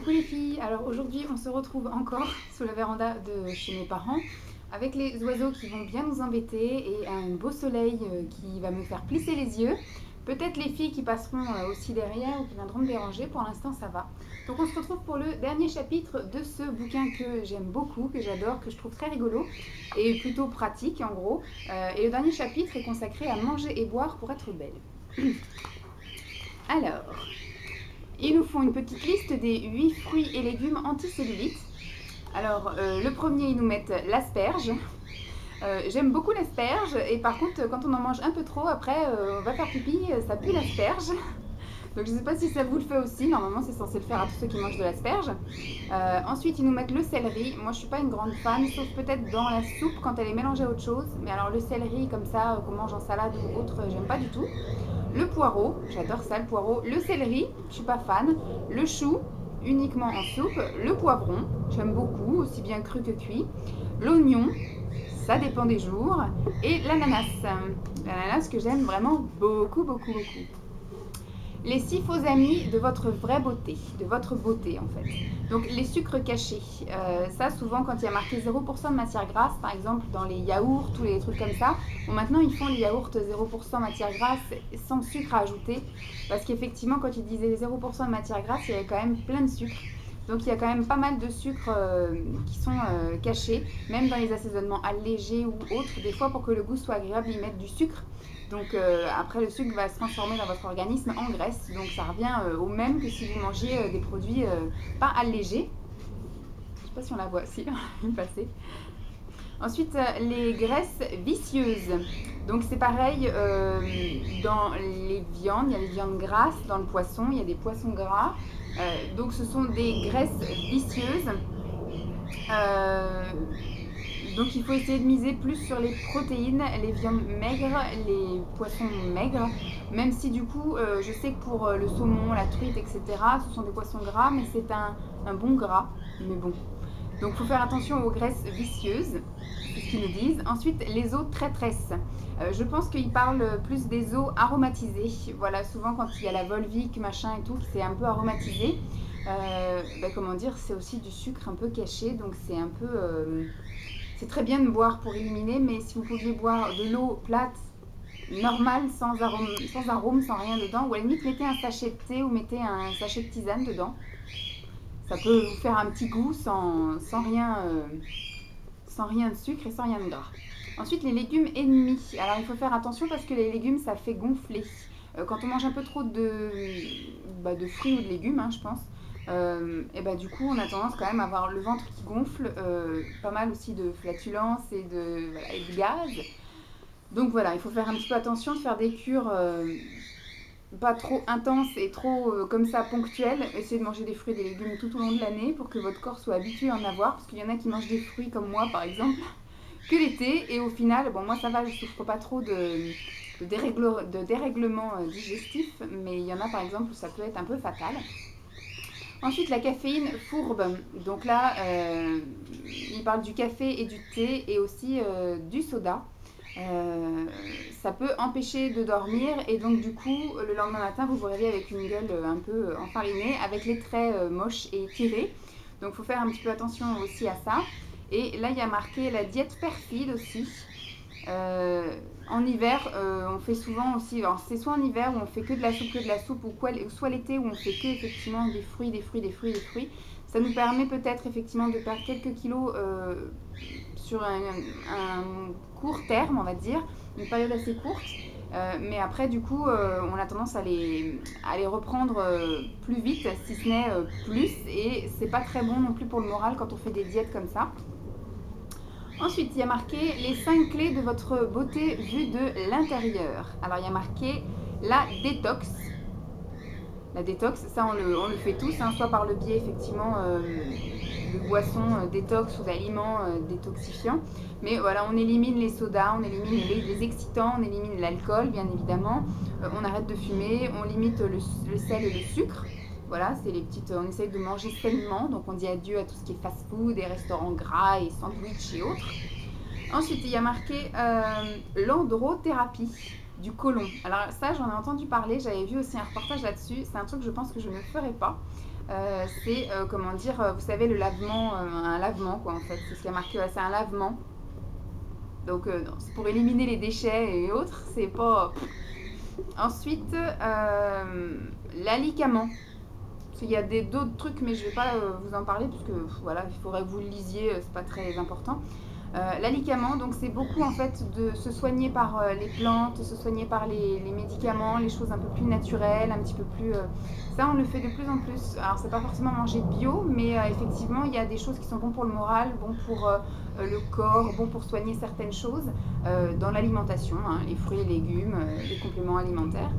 Coucou les filles, alors aujourd'hui on se retrouve encore sous la véranda de chez mes parents avec les oiseaux qui vont bien nous embêter et un beau soleil qui va me faire plisser les yeux. Peut-être les filles qui passeront aussi derrière ou qui viendront me déranger, pour l'instant ça va. Donc on se retrouve pour le dernier chapitre de ce bouquin que j'aime beaucoup, que j'adore, que je trouve très rigolo et plutôt pratique en gros. Et le dernier chapitre est consacré à manger et boire pour être belle. Alors, ils nous font une petite liste des 8 fruits et légumes anti-cellulite. Alors, le premier, ils nous mettent l'asperge. J'aime beaucoup l'asperge et par contre, quand on en mange un peu trop, après, on va faire pipi, ça pue l'asperge. Donc je ne sais pas si ça vous le fait aussi, normalement c'est censé le faire à tous ceux qui mangent de l'asperge. Ensuite ils nous mettent le céleri, moi je suis pas une grande fan, sauf peut-être dans la soupe quand elle est mélangée à autre chose. Mais alors le céleri comme ça, qu'on mange en salade ou autre, j'aime pas du tout. Le poireau, j'adore ça le poireau. Le céleri, je suis pas fan. Le chou, uniquement en soupe. Le poivron, j'aime beaucoup, aussi bien cru que cuit. L'oignon, ça dépend des jours. Et l'ananas, l'ananas que j'aime vraiment beaucoup, beaucoup, beaucoup. Les 6 faux amis de votre vraie beauté, de votre beauté en fait. Donc les sucres cachés, ça souvent quand il y a marqué 0% de matière grasse, par exemple dans les yaourts, tous les trucs comme ça, bon, maintenant ils font les yaourts 0% matière grasse sans sucre à ajouter, parce qu'effectivement quand ils disaient 0% de matière grasse, il y avait quand même plein de sucre. Donc il y a quand même pas mal de sucres qui sont cachés, même dans les assaisonnements allégés ou autres, des fois pour que le goût soit agréable, ils mettent du sucre. Donc après le sucre va se transformer dans votre organisme en graisse, donc ça revient au même que si vous mangiez des produits pas allégés. Je ne sais pas si on la voit, si, passer. Ensuite, les graisses vicieuses. Donc c'est pareil dans les viandes, il y a les viandes grasses, dans le poisson, il y a des poissons gras. Donc ce sont des graisses vicieuses. Donc il faut essayer de miser plus sur les protéines, les viandes maigres, les poissons maigres, même si du coup je sais que pour le saumon, la truite, etc., ce sont des poissons gras, mais c'est un bon gras, mais bon. Donc il faut faire attention aux graisses vicieuses, c'est ce qu'ils nous disent. Ensuite, les eaux traîtresses. Je pense qu'ils parlent plus des eaux aromatisées. Voilà, souvent quand il y a la Volvic, machin et tout, qui c'est un peu aromatisé, comment dire, c'est aussi du sucre un peu caché, donc c'est un peu... c'est très bien de boire pour éliminer, mais si vous pouviez boire de l'eau plate, normale, sans arôme, sans rien dedans, ou à la limite mettez un sachet de thé ou mettez un sachet de tisane dedans. Ça peut vous faire un petit goût sans rien de sucre et sans rien de gras. Ensuite, les légumes ennemis. Alors, il faut faire attention parce que les légumes, ça fait gonfler. Quand on mange un peu trop de fruits ou de légumes, je pense, du coup, on a tendance quand même à avoir le ventre qui gonfle, pas mal aussi de flatulence et de gaz. Donc voilà, il faut faire un petit peu attention de faire des cures pas trop intenses et trop comme ça ponctuelles. Essayez de manger des fruits et des légumes tout au long de l'année pour que votre corps soit habitué à en avoir, parce qu'il y en a qui mangent des fruits comme moi par exemple que l'été, et au final, bon moi ça va, je souffre pas trop de dérèglement digestif, mais il y en a par exemple où ça peut être un peu fatal. Ensuite, la caféine fourbe. Donc là, il parle du café et du thé et aussi du soda. Ça peut empêcher de dormir et donc du coup, le lendemain matin, vous vous réveillez avec une gueule un peu enfarinée, avec les traits moches et tirés. Donc il faut faire un petit peu attention aussi à ça. Et là, il y a marqué la diète perfide aussi. En hiver, on fait souvent aussi, alors c'est soit en hiver où on fait que de la soupe, ou soit l'été où on fait que effectivement des fruits. Ça nous permet peut-être effectivement de perdre quelques kilos sur un court terme, on va dire, une période assez courte. Mais après, du coup, on a tendance à les reprendre plus vite, si ce n'est plus, et c'est pas très bon non plus pour le moral quand on fait des diètes comme ça. Ensuite, il y a marqué les 5 clés de votre beauté vue de l'intérieur. Alors, il y a marqué la détox. La détox, ça on le fait tous, soit par le biais effectivement de boissons détox ou d'aliments détoxifiants. Mais voilà, on élimine les sodas, on élimine les excitants, on élimine l'alcool bien évidemment. On arrête de fumer, on limite le sel et le sucre. Voilà, c'est les petites. On essaye de manger sainement, donc on dit adieu à tout ce qui est fast-food, et restaurants gras et sandwich et autres. Ensuite, il y a marqué l'androthérapie. du côlon. Alors ça, j'en ai entendu parler, j'avais vu aussi un reportage là-dessus. C'est un truc que je pense que je ne ferai pas. C'est, comment dire, vous savez, le lavement, un lavement quoi en fait. C'est ce qui a marqué, c'est un lavement. Donc c'est pour éliminer les déchets et autres, c'est pas... Ensuite, l'alicament. Il y a d'autres trucs, mais je ne vais pas vous en parler, puisque voilà, il faudrait que vous le lisiez, c'est pas très important. L'alicament, donc c'est beaucoup en fait de se soigner par les plantes, se soigner par les médicaments, les choses un peu plus naturelles, un petit peu plus... ça, on le fait de plus en plus. Alors, c'est pas forcément manger bio, mais effectivement, il y a des choses qui sont bonnes pour le moral, bon pour le corps, bon pour soigner certaines choses dans l'alimentation, hein, les fruits et légumes, les compléments alimentaires.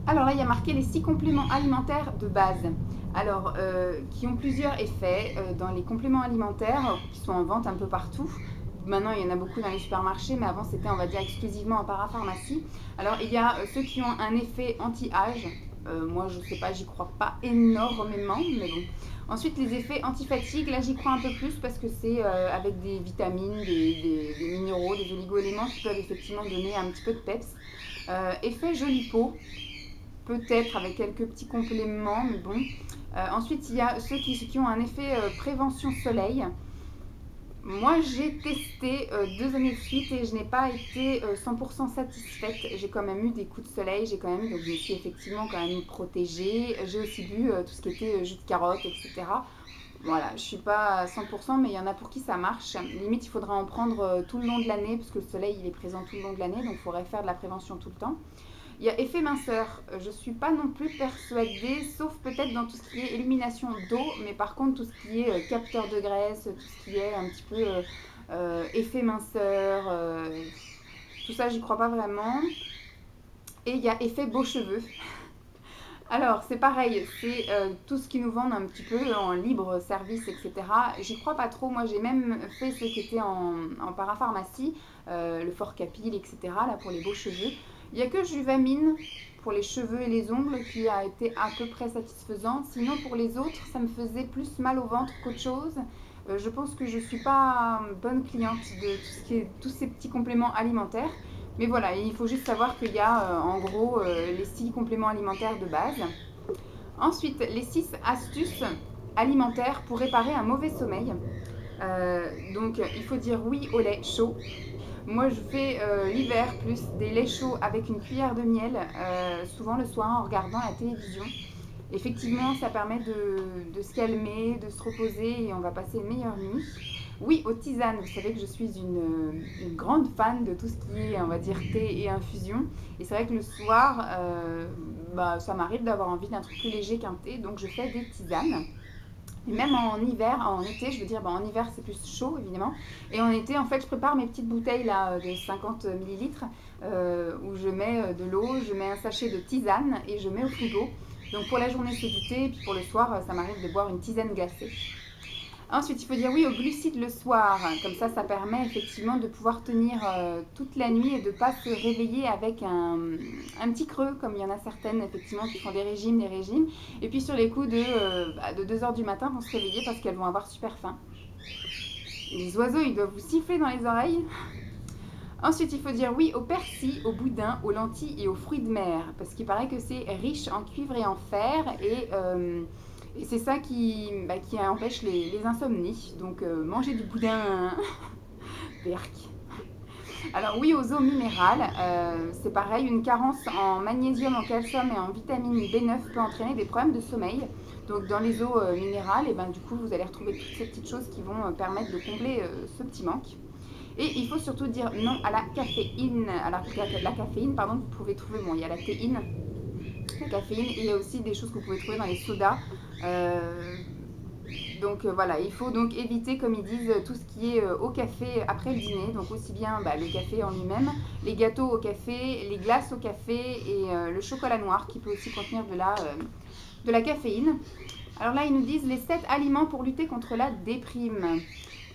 Alors là, il y a marqué les 6 compléments alimentaires de base. Alors, qui ont plusieurs effets dans les compléments alimentaires qui sont en vente un peu partout. Maintenant, il y en a beaucoup dans les supermarchés, mais avant, c'était, on va dire, exclusivement en parapharmacie. Alors, il y a ceux qui ont un effet anti-âge. Moi, je sais pas, j'y crois pas énormément, mais bon. Ensuite, les effets anti-fatigue, là, j'y crois un peu plus parce que c'est avec des vitamines, des minéraux, des oligo-éléments qui peuvent effectivement donner un petit peu de peps. Effet jolie peau, peut-être avec quelques petits compléments, mais bon. Ensuite, il y a ceux qui ont un effet prévention soleil. Moi, j'ai testé 2 années de suite et je n'ai pas été 100% satisfaite. J'ai quand même eu des coups de soleil, donc je me suis effectivement quand même protégée. J'ai aussi bu tout ce qui était jus de carotte, etc. Voilà, je ne suis pas à 100%, mais il y en a pour qui ça marche. Limite, il faudra en prendre tout le long de l'année, parce que le soleil, il est présent tout le long de l'année, donc il faudrait faire de la prévention tout le temps. Il y a effet minceur. Je ne suis pas non plus persuadée, sauf peut-être dans tout ce qui est élimination d'eau, mais par contre tout ce qui est capteur de graisse, tout ce qui est un petit peu effet minceur, tout ça j'y crois pas vraiment. Et il y a effet beaux cheveux. Alors c'est pareil, c'est tout ce qui nous vendent un petit peu en libre service, etc. J'y crois pas trop. Moi j'ai même fait ce qui était en parapharmacie, le Forcapil, etc. là pour les beaux cheveux. Il n'y a que Juvamine pour les cheveux et les ongles qui a été à peu près satisfaisant. Sinon pour les autres, ça me faisait plus mal au ventre qu'autre chose. Je pense que je ne suis pas bonne cliente de tous ces petits compléments alimentaires. Mais voilà, il faut juste savoir qu'il y a en gros les 6 compléments alimentaires de base. Ensuite, les 6 astuces alimentaires pour réparer un mauvais sommeil. Donc, il faut dire oui au lait chaud. Moi, je fais l'hiver plus des laits chauds avec une cuillère de miel, souvent le soir en regardant la télévision. Effectivement, ça permet de se calmer, de se reposer et on va passer une meilleure nuit. Oui, aux tisanes, vous savez que je suis une grande fan de tout ce qui est, on va dire, thé et infusion. Et c'est vrai que le soir, ça m'arrive d'avoir envie d'un truc plus léger qu'un thé, donc je fais des tisanes. Et même en hiver, en été, je veux dire, en hiver c'est plus chaud évidemment. Et en été, en fait, je prépare mes petites bouteilles là de 50 millilitres où je mets de l'eau, je mets un sachet de tisane et je mets au frigo. Donc pour la journée c'est du thé, et puis pour le soir, ça m'arrive de boire une tisane glacée. Ensuite, il faut dire oui aux glucides le soir. Comme ça permet effectivement de pouvoir tenir toute la nuit et de ne pas se réveiller avec un petit creux, comme il y en a certaines effectivement qui font des régimes. Et puis sur les coups de 2 heures du matin vont se réveiller parce qu'elles vont avoir super faim. Les oiseaux, ils doivent vous siffler dans les oreilles. Ensuite, il faut dire oui au persil, au boudin, aux lentilles et aux fruits de mer. Parce qu'il paraît que c'est riche en cuivre et en fer et c'est ça qui empêche les insomnies. Donc, manger du boudin, berk. Alors oui, aux eaux minérales, c'est pareil, une carence en magnésium, en calcium et en vitamine B9 peut entraîner des problèmes de sommeil. Donc dans les eaux minérales, et du coup, vous allez retrouver toutes ces petites choses qui vont permettre de combler ce petit manque. Et il faut surtout dire non à la caféine. Alors la caféine, pardon, vous pouvez trouver, il y a la théine, la caféine, et il y a aussi des choses que vous pouvez trouver dans les sodas. Donc voilà, il faut donc éviter, comme ils disent, tout ce qui est au café après le dîner. Donc aussi bien le café en lui-même, les gâteaux au café, les glaces au café et le chocolat noir qui peut aussi contenir de la caféine. Alors là, ils nous disent les 7 aliments pour lutter contre la déprime.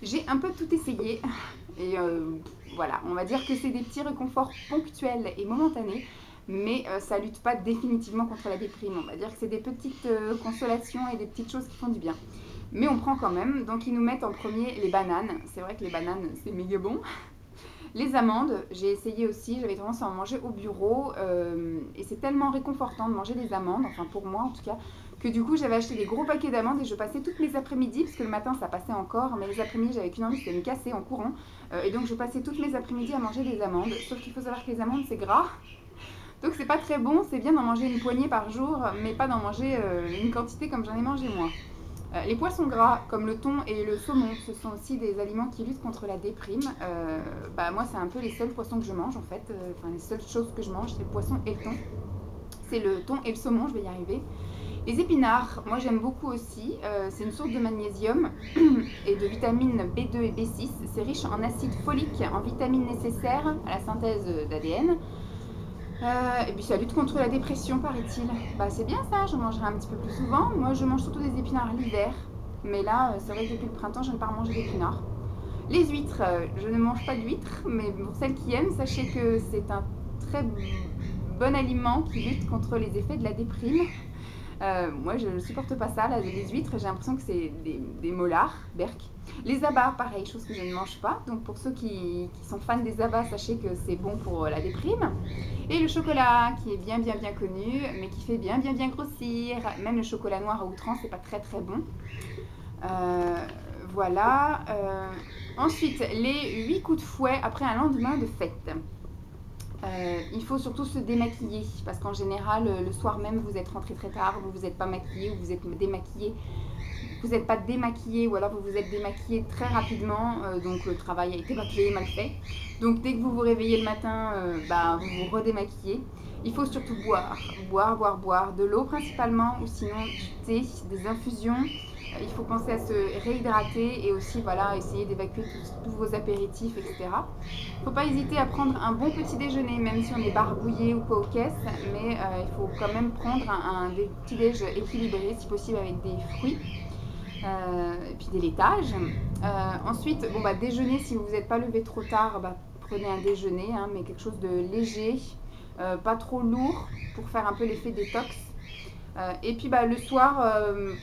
J'ai un peu tout essayé et voilà, on va dire que c'est des petits réconforts ponctuels et momentanés. Mais ça lutte pas définitivement contre la déprime. On va dire que c'est des petites consolations et des petites choses qui font du bien. Mais on prend quand même. Donc ils nous mettent en premier les bananes. C'est vrai que les bananes, c'est méga bon. Les amandes, j'ai essayé aussi, j'avais tendance à en manger au bureau et c'est tellement réconfortant de manger des amandes, enfin pour moi en tout cas, que du coup j'avais acheté des gros paquets d'amandes et je passais toutes mes après-midi, parce que le matin ça passait encore, mais les après-midi j'avais qu'une envie, c'était de me casser en courant. Et donc je passais toutes mes après-midi à manger des amandes, sauf qu'il faut savoir que les amandes c'est gras, donc c'est pas très bon, c'est bien d'en manger une poignée par jour, mais pas d'en manger une quantité comme j'en ai mangé moi. Les poissons gras, comme le thon et le saumon, ce sont aussi des aliments qui luttent contre la déprime. Moi, c'est un peu les seuls poissons que je mange en fait. Enfin, les seules choses que je mange, c'est le poisson et le thon. C'est le thon et le saumon, je vais y arriver. Les épinards, moi j'aime beaucoup aussi. C'est une source de magnésium et de vitamines B2 et B6. C'est riche en acide folique, en vitamines nécessaires à la synthèse d'ADN. Et puis ça lutte contre la dépression, paraît-il. C'est bien ça, j'en mangerai un petit peu plus souvent. Moi, je mange surtout des épinards l'hiver. Mais là, c'est vrai que depuis le printemps, je n'ai pas mangé d'épinards. Les huîtres, je ne mange pas d'huîtres, mais pour celles qui aiment, sachez que c'est un très bon aliment qui lutte contre les effets de la déprime. Moi, je ne supporte pas ça, là, les huîtres, j'ai l'impression que c'est des molards, berk. Les abats, pareil, chose que je ne mange pas. Donc pour ceux qui sont fans des abats, sachez que c'est bon pour la déprime. Et le chocolat, qui est bien connu, mais qui fait bien grossir. Même le chocolat noir à outrance, c'est pas très bon. Voilà. Ensuite, les 8 coups de fouet après un lendemain de fête. Il faut surtout se démaquiller parce qu'en général, le soir même, vous êtes rentré très tard, vous vous êtes pas maquillé ou vous êtes démaquillé. Vous n'êtes pas démaquillé ou alors vous vous êtes démaquillé très rapidement, donc le travail a été bâclé, mal fait. Donc dès que vous vous réveillez le matin, vous vous redémaquillez. Il faut surtout boire, de l'eau principalement ou sinon du thé, des infusions. Il faut penser à se réhydrater et aussi essayer d'évacuer tous vos apéritifs, etc. Il ne faut pas hésiter à prendre un bon petit déjeuner, même si on est barbouillé ou quoi aux caisses, mais il faut quand même prendre un petit déj équilibré, si possible avec des fruits. Et puis des laitages. Ensuite, déjeuner, si vous vous n'êtes pas levé trop tard, prenez un déjeuner, mais quelque chose de léger, pas trop lourd pour faire un peu l'effet détox. Et puis le soir,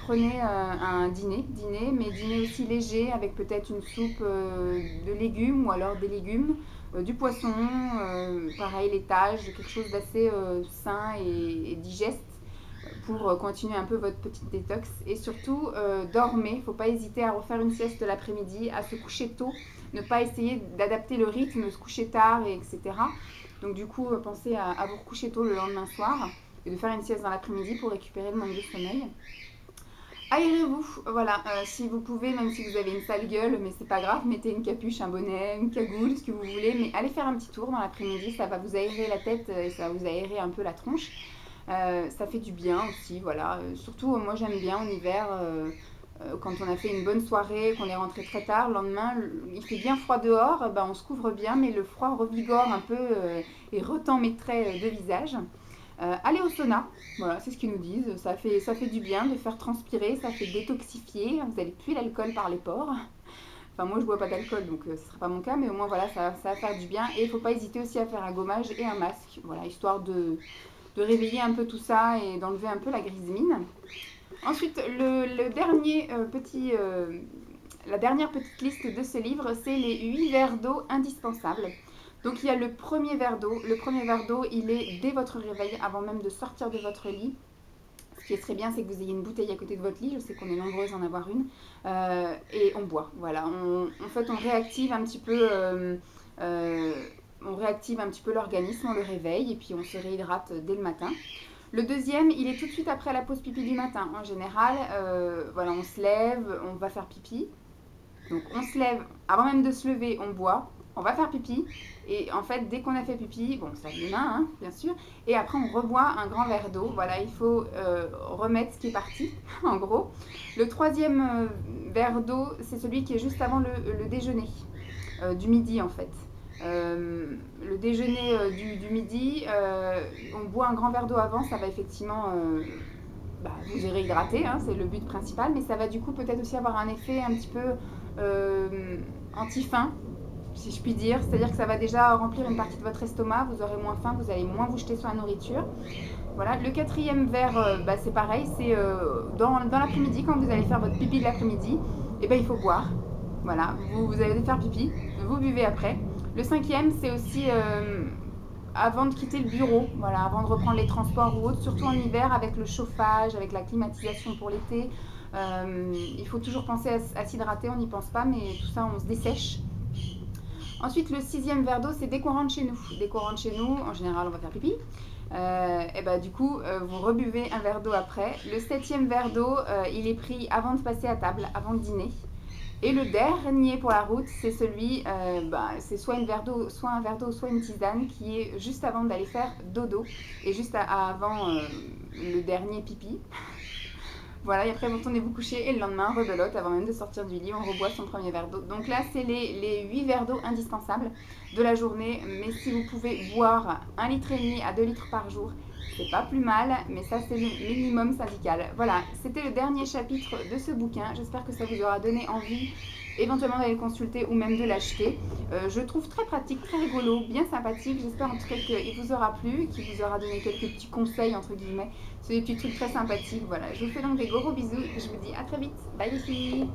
prenez un dîner, mais dîner aussi léger avec peut-être une soupe de légumes ou alors des légumes, du poisson, pareil laitage, quelque chose d'assez sain et digeste pour continuer un peu votre petite détox. Et surtout, dormez, il ne faut pas hésiter à refaire une sieste l'après-midi, à se coucher tôt, ne pas essayer d'adapter le rythme, se coucher tard, etc. Donc du coup, pensez à vous recoucher tôt le lendemain soir et de faire une sieste dans l'après-midi pour récupérer le manque de sommeil. Aérez-vous, voilà, si vous pouvez, même si vous avez une sale gueule, mais c'est pas grave, mettez une capuche, un bonnet, une cagoule, ce que vous voulez, mais allez faire un petit tour dans l'après-midi, ça va vous aérer la tête et ça va vous aérer un peu la tronche. Ça fait du bien aussi, voilà. Surtout, moi j'aime bien en hiver, quand on a fait une bonne soirée, qu'on est rentré très tard, le lendemain, il fait bien froid dehors, on se couvre bien, mais le froid revigore un peu et retend mes traits de visage. Allez au sauna, voilà, c'est ce qu'ils nous disent. Ça fait du bien de faire transpirer, ça fait détoxifier. Vous n'allez plus l'alcool par les pores. Enfin, moi je bois pas d'alcool, donc ce ne sera pas mon cas, mais au moins voilà, ça va faire du bien. Et il ne faut pas hésiter aussi à faire un gommage et un masque, voilà, histoire de réveiller un peu tout ça et d'enlever un peu la grise mine. Ensuite, la dernière petite liste de ce livre, c'est les 8 verres d'eau indispensables. Donc il y a le premier verre d'eau. Le premier verre d'eau, il est dès votre réveil, avant même de sortir de votre lit. Ce qui est très bien, c'est que vous ayez une bouteille à côté de votre lit. Je sais qu'on est nombreuses à en avoir une. Et on boit. Voilà. En fait, on réactive un petit peu... on réactive un petit peu l'organisme, on le réveille et puis on se réhydrate dès le matin. Le deuxième, il est tout de suite après la pause pipi du matin. En général, on se lève, on va faire pipi. Donc on se lève, avant même de se lever, on boit, on va faire pipi. Et en fait, dès qu'on a fait pipi, on se lave les mains, bien sûr. Et après, on reboit un grand verre d'eau. Voilà, il faut remettre ce qui est parti, en gros. Le troisième verre d'eau, c'est celui qui est juste avant le déjeuner, du midi en fait. Le déjeuner du midi, on boit un grand verre d'eau avant, ça va effectivement vous réhydrater, c'est le but principal, mais ça va du coup peut-être aussi avoir un effet un petit peu anti-faim, si je puis dire, c'est-à-dire que ça va déjà remplir une partie de votre estomac, vous aurez moins faim, vous allez moins vous jeter sur la nourriture. Voilà, le quatrième verre, c'est pareil, c'est dans l'après-midi, quand vous allez faire votre pipi de l'après-midi, il faut boire. Voilà, vous allez faire pipi, vous buvez après. Le cinquième, c'est aussi avant de quitter le bureau, voilà, avant de reprendre les transports ou autres, surtout en hiver avec le chauffage, avec la climatisation pour l'été. Il faut toujours penser à s'hydrater, on n'y pense pas, mais tout ça, on se dessèche. Ensuite, le sixième verre d'eau, c'est dès qu'on rentre chez nous. Dès qu'on rentre chez nous, en général, on va faire pipi. Et bah, du coup, vous rebuvez un verre d'eau après. Le septième verre d'eau, il est pris avant de passer à table, avant le dîner. Et le dernier pour la route, c'est celui, c'est soit un verre d'eau, soit une tisane qui est juste avant d'aller faire dodo et juste avant le dernier pipi. Voilà, et après retournez vous coucher et le lendemain, rebelote, avant même de sortir du lit, on reboit son premier verre d'eau. Donc là, c'est les 8 verres d'eau indispensables de la journée. Mais si vous pouvez boire 1,5 litre à 2 litres par jour, c'est pas plus mal, mais ça c'est le minimum syndical. Voilà, c'était le dernier chapitre de ce bouquin. J'espère que ça vous aura donné envie éventuellement d'aller le consulter ou même de l'acheter. Je trouve très pratique, très rigolo, bien sympathique. J'espère en tout cas qu'il vous aura plu, qu'il vous aura donné quelques petits conseils entre guillemets. C'est des petits trucs très sympathiques. Voilà, je vous fais donc des gros bisous et je vous dis à très vite. Bye les filles.